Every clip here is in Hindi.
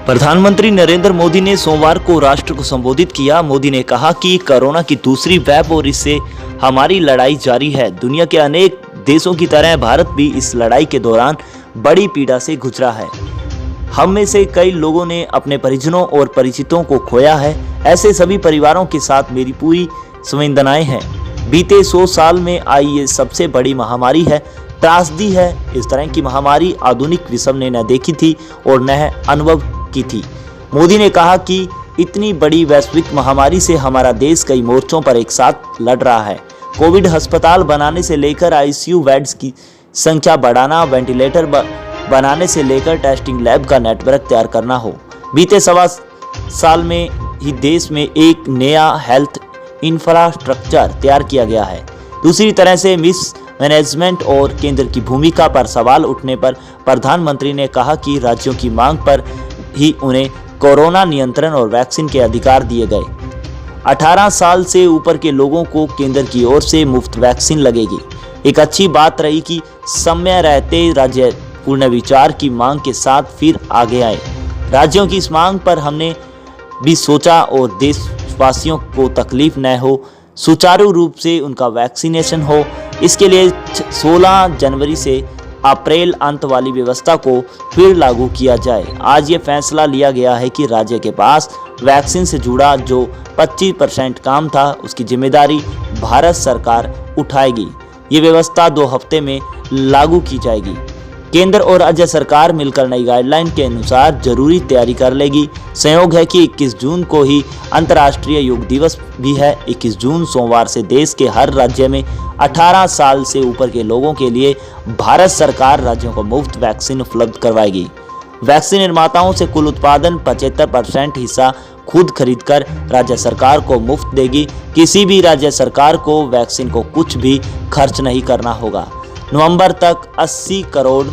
प्रधानमंत्री नरेंद्र मोदी ने सोमवार को राष्ट्र को संबोधित किया। मोदी ने कहा कि कोरोना की दूसरी वेव और इससे हमारी लड़ाई जारी है। दुनिया के अनेक देशों की तरह भारत भी इस लड़ाई के दौरान बड़ी पीड़ा से गुजरा है। हम में से कई लोगों ने अपने परिजनों और परिचितों को खोया है। ऐसे सभी परिवारों के साथ मेरी पूरी संवेदनाएं हैं। बीते 100 साल में आई ये सबसे बड़ी महामारी है, त्रासदी है। इस तरह की महामारी आधुनिक विश्व ने न देखी थी और न अनुभव की थी। मोदी ने कहा कि इतनी बड़ी वैश्विक महामारी से हमारा देश कई मोर्चों पर एक साथ लड़ रहा है। कोविड अस्पताल बनाने से लेकर आईसीयू बेड्स की संख्या बढ़ाना, वेंटिलेटर बनाने से लेकर टेस्टिंग लैब का नेटवर्क तैयार करना हो। बीते 1.25 साल में ही देश में एक नया हेल्थ इंफ्रास्ट्रक्चर तैयार किया गया है। दूसरी तरह से मिस मैनेजमेंट और केंद्र की भूमिका पर सवाल उठने पर प्रधानमंत्री ने कहा कि राज्यों की मांग पर ही उन्हें कोरोना नियंत्रण और वैक्सीन के अधिकार दिए गए। 18 साल से ऊपर के लोगों को केंद्र की ओर से मुफ्त वैक्सीन लगेगी। एक अच्छी बात रही कि समय रहते राज्य पूर्ण विचार की मांग के साथ फिर आगे आए। राज्यों की इस मांग पर हमने भी सोचा और देशवासियों को तकलीफ न हो, सुचारू रूप से उनका वैक्सीनेशन हो। इसके लिए 16 जनवरी से अप्रैल अंत वाली व्यवस्था को फिर लागू किया जाए। आज ये फैसला लिया गया है कि राज्य के पास वैक्सीन से जुड़ा जो 25% काम था, उसकी जिम्मेदारी भारत सरकार उठाएगी। ये व्यवस्था 2 हफ्ते में लागू की जाएगी। केंद्र और राज्य सरकार मिलकर नई गाइडलाइन के अनुसार जरूरी तैयारी कर लेगी। संयोग है कि 21 जून को ही अंतर्राष्ट्रीय योग दिवस भी है। 21 जून सोमवार से देश के हर राज्य में 18 साल से ऊपर के लोगों के लिए भारत सरकार राज्यों को मुफ्त वैक्सीन उपलब्ध करवाएगी। वैक्सीन निर्माताओं से कुल उत्पादन 75% हिस्सा खुद खरीदकर राज्य सरकार को मुफ्त देगी। किसी भी राज्य सरकार को वैक्सीन को कुछ भी खर्च नहीं करना होगा। नवंबर तक 80 करोड़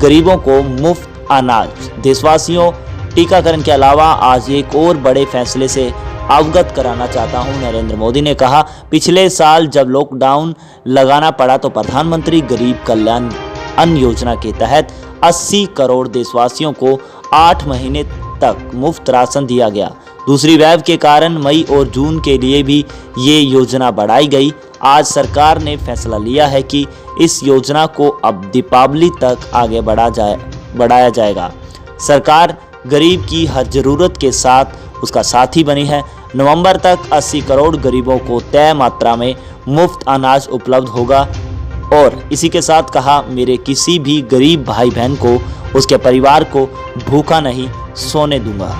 गरीबों को मुफ्त अनाज। देशवासियों, टीकाकरण के अलावा आज एक और बड़े फैसले से अवगत कराना चाहता हूं। नरेंद्र मोदी ने कहा, पिछले साल जब लॉकडाउन लगाना पड़ा तो प्रधानमंत्री गरीब कल्याण अन्न योजना के तहत 80 करोड़ देशवासियों को 8 महीने तक मुफ्त राशन दिया गया। दूसरी वेव के कारण मई और जून के लिए भी ये योजना बढ़ाई गई। आज सरकार ने फैसला लिया है कि इस योजना को अब दीपावली तक आगे बढ़ाया जाएगा। सरकार गरीब की हर जरूरत के साथ उसका साथी बनी है। नवंबर तक 80 करोड़ गरीबों को तय मात्रा में मुफ्त अनाज उपलब्ध होगा। और इसी के साथ कहा, मेरे किसी भी गरीब भाई बहन को, उसके परिवार को भूखा नहीं सोने दूंगा।